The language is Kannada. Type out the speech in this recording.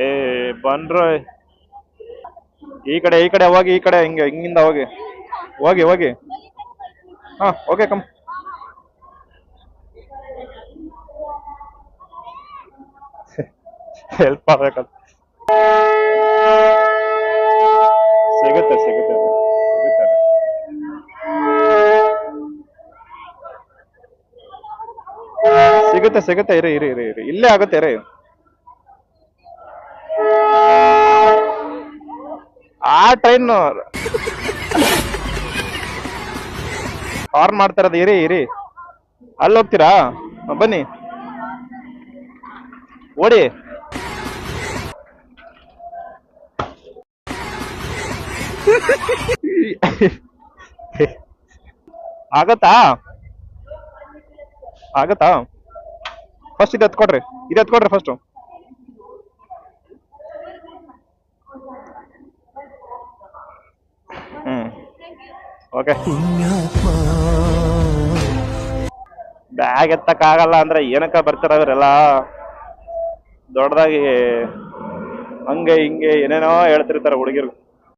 ಏ ಬನ್ರ, ಈ ಕಡೆ ಹೋಗಿ, ಈ ಕಡೆ ಹಿಂಗೆ ಹಿಂಗಿಂದ ಹೋಗಿ ಹೋಗಿ ಹೋಗಿ. ಹಾ ಓಕೆ ಕಮ್. ಹೆಲ್ಪ್ ಆಗ್ಬೇಕಂತ. ಸಿಗುತ್ತೆ ಸಿಗುತ್ತೆ ಸಿಗುತ್ತೆ. ಸಿಗುತ್ತೆ ಸಿಗುತ್ತೆ, ಇರಿ ಇರಿ ಇರಿ ಇರಿ, ಇಲ್ಲೇ ಆಗುತ್ತೆ ಇರಿ. ಆ ಟ್ರೈನ್ ಆನ್ ಮಾಡ್ತಾರದು, ಇರಿ ಇರಿ. ಅಲ್ಲಿ ಹೋಗ್ತೀರಾ? ಬನ್ನಿ ಓಡಿ. ಆಗತ್ತಾ ಆಗತ್ತಾ? ಫಸ್ಟ್ ಇದು ಎತ್ಕೊಡ್ರಿ, ಇದು ಎತ್ಕೊಡ್ರಿ ಫಸ್ಟ್. ಹ್ಮ್ ಓಕೆ. ಬ್ಯಾಗ್ ಎತ್ತಕ್ ಆಗಲ್ಲ ಅಂದ್ರೆ ಏನಕ್ಕ ಬರ್ತಾರ ಅವರೆಲ್ಲ ದೊಡ್ಡದಾಗಿ ಹಂಗೆ ಹಿಂಗೆ ಏನೇನೋ ಹೇಳ್ತಿರ್ತಾರ ಹುಡುಗಿರು.